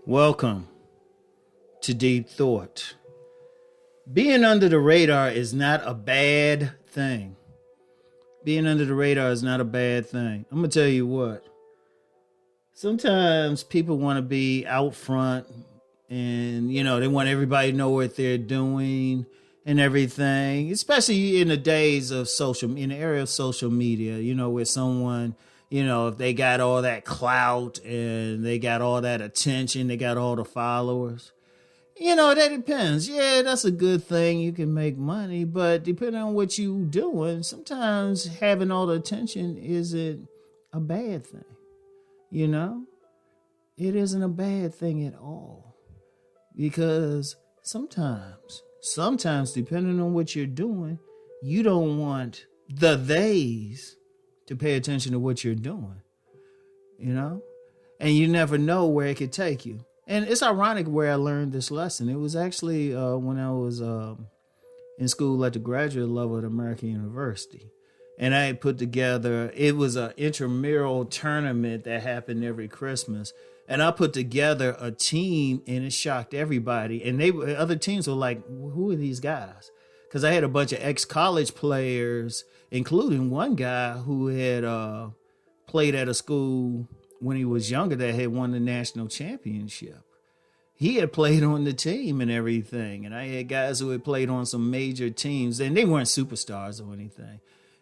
Welcome to Deep Thought. Being under the radar is not a bad thing. Being under the radar is not a bad thing. I'm going to tell you what. Sometimes people want to be out front and, they want everybody to know what they're doing and everything, especially in the days of in the area of social media, where someone, if they got all that clout and they got all that attention, they got all the followers, that depends. Yeah, that's a good thing. You can make money, but depending on what you doing, sometimes having all the attention isn't a bad thing. It isn't a bad thing at all, because sometimes depending on what you're doing, you don't want the theys to pay attention to what you're doing, and you never know where it could take you. And it's ironic where I learned this lesson. It was actually when I was in school at the graduate level at American University. And I had put together, it was an intramural tournament that happened every Christmas. And I put together a team, and it shocked everybody. And other teams were like, who are these guys? Because I had a bunch of ex-college players, including one guy who had played at a school when he was younger that had won the national championship. He had played on the team and everything. And I had guys who had played on some major teams, and they weren't superstars or anything.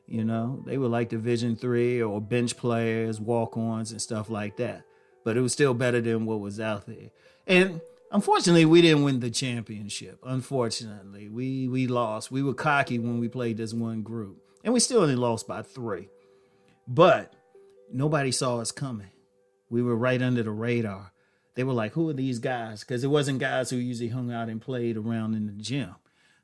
They were like Division III or bench players, walk-ons and stuff like that. But it was still better than what was out there. And unfortunately, we didn't win the championship. Unfortunately, we lost. We were cocky when we played this one group. And we still only lost by 3. But nobody saw us coming. We were right under the radar. They were like, who are these guys? Because it wasn't guys who usually hung out and played around in the gym.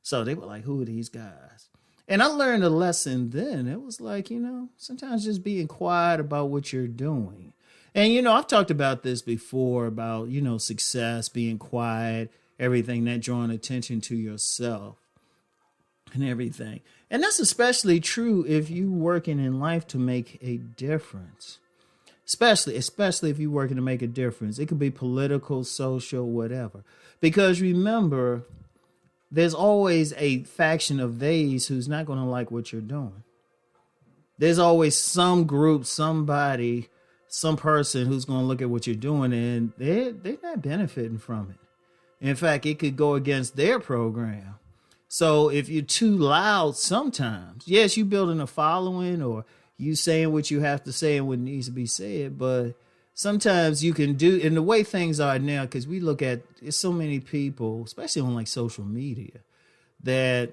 So they were like, who are these guys? And I learned a lesson then. It was like, sometimes just being quiet about what you're doing. And, I've talked about this before about, success, being quiet, everything, that drawing attention to yourself and everything. And that's especially true if you're working in life to make a difference. Especially if you're working to make a difference. It could be political, social, whatever. Because remember, there's always a faction of these who's not going to like what you're doing. There's always some group, somebody, some person who's going to look at what you're doing and they're not benefiting from it. In fact, it could go against their program. So if you're too loud sometimes, yes, you building a following or you saying what you have to say and what needs to be said, but sometimes you can do, and the way things are now, because we look at, it's so many people, especially on like social media, that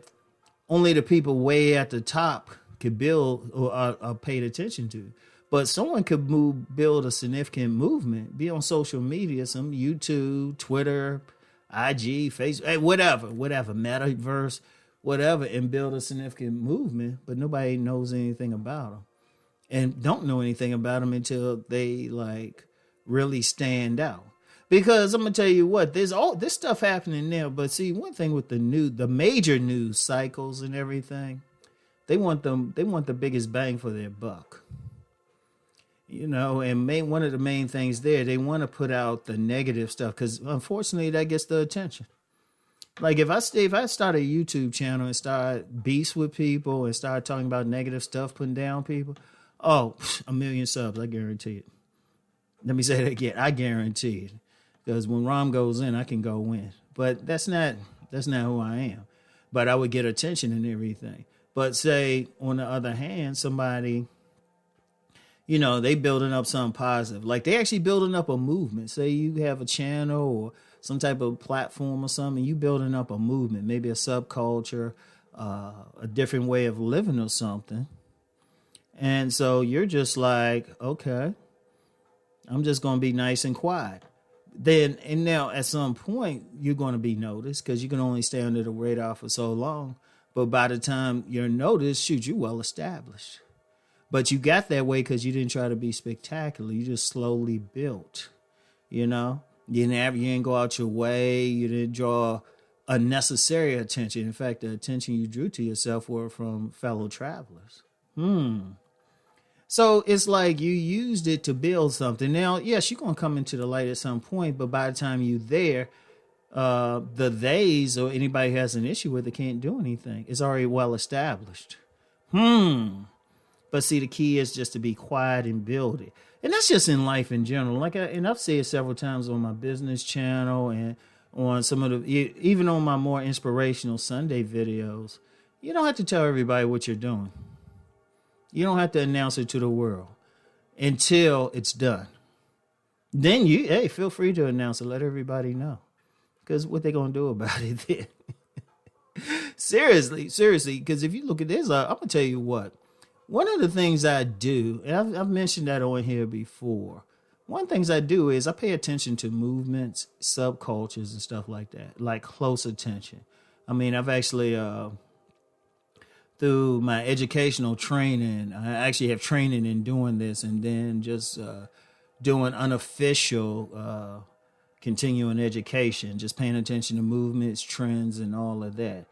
only the people way at the top could build or are paid attention to. But someone could build a significant movement, be on social media, some YouTube, Twitter, IG, Facebook, whatever, Metaverse, whatever, and build a significant movement, but nobody knows anything about them. And don't know anything about them until they like really stand out. Because I'm gonna tell you what, there's all this stuff happening now. But see, one thing with the major news cycles and everything, they want the biggest bang for their buck. And one of the main things there, they want to put out the negative stuff because unfortunately that gets the attention. Like if I start a YouTube channel and start beefs with people and start talking about negative stuff, putting down people. Oh, 1 million subs, I guarantee it. Let me say that again. I guarantee it. Because when Rom goes in, I can go in. But that's not who I am. But I would get attention and everything. But say, on the other hand, somebody, they building up something positive. Like they actually building up a movement. Say you have a channel or some type of platform or something, you building up a movement, maybe a subculture, a different way of living or something. And so you're just like, okay, I'm just going to be nice and quiet. And now at some point you're going to be noticed because you can only stay under the radar for so long. But by the time you're noticed, you're well established. But you got that way because you didn't try to be spectacular. You just slowly built, You didn't go out your way. You didn't draw unnecessary attention. In fact, the attention you drew to yourself were from fellow travelers. So it's like you used it to build something. Now, yes, you're going to come into the light at some point, but by the time you're there, the theys or anybody who has an issue with it can't do anything. It's already well established. But see, the key is just to be quiet and build it. And that's just in life in general. And I've said several times on my business channel and on some of even on my more inspirational Sunday videos, you don't have to tell everybody what you're doing. You don't have to announce it to the world until it's done. Then feel free to announce it. Let everybody know. Because what they going to do about it then? Seriously. Because if you look at this, I'm going to tell you what. One of the things I do, and I've mentioned that on here before. One of the things I do is I pay attention to movements, subcultures, and stuff like that. Like close attention. I mean, I've actually... through my educational training, I actually have training in doing this, and then just doing unofficial continuing education, just paying attention to movements, trends, and all of that.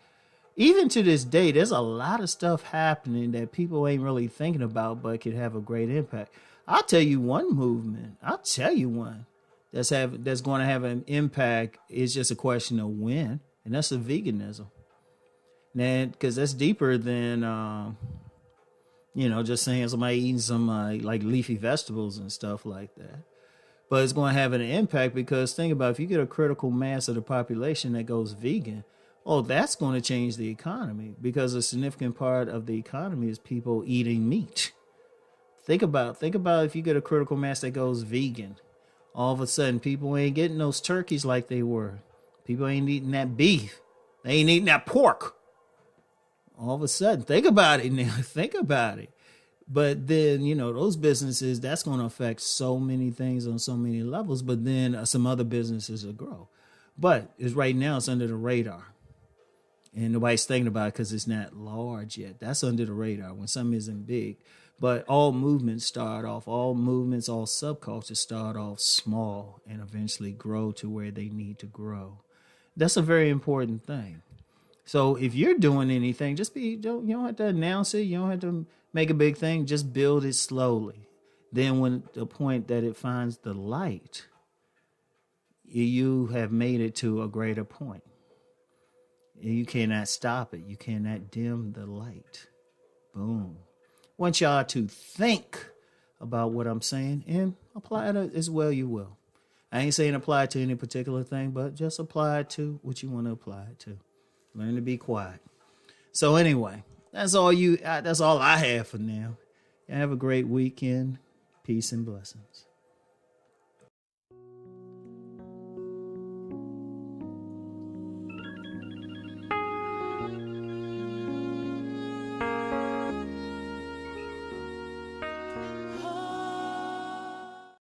Even to this day, there's a lot of stuff happening that people ain't really thinking about, but could have a great impact. I'll tell you one movement. I'll tell you one that's going to have an impact. It's just a question of when, and that's the veganism. Now, because that's deeper than, just saying somebody eating some like leafy vegetables and stuff like that. But it's going to have an impact because think about if you get a critical mass of the population that goes vegan, that's going to change the economy because a significant part of the economy is people eating meat. Think about if you get a critical mass that goes vegan, all of a sudden people ain't getting those turkeys like they were. People ain't eating that beef. They ain't eating that pork. All of a sudden, think about it now. Think about it. But then, those businesses, that's going to affect so many things on so many levels. But then some other businesses will grow. But right now, it's under the radar. And nobody's thinking about it because it's not large yet. That's under the radar when something isn't big. But all movements, all subcultures start off small and eventually grow to where they need to grow. That's a very important thing. So if you're doing anything, you don't have to announce it. You don't have to make a big thing. Just build it slowly. Then when the point that it finds the light, you have made it to a greater point. You cannot stop it. You cannot dim the light. Boom. I want y'all to think about what I'm saying and apply it as well you will. I ain't saying apply it to any particular thing, but just apply it to what you want to apply it to. Learn to be quiet. So anyway, that's all I have for now. Have a great weekend. Peace and blessings.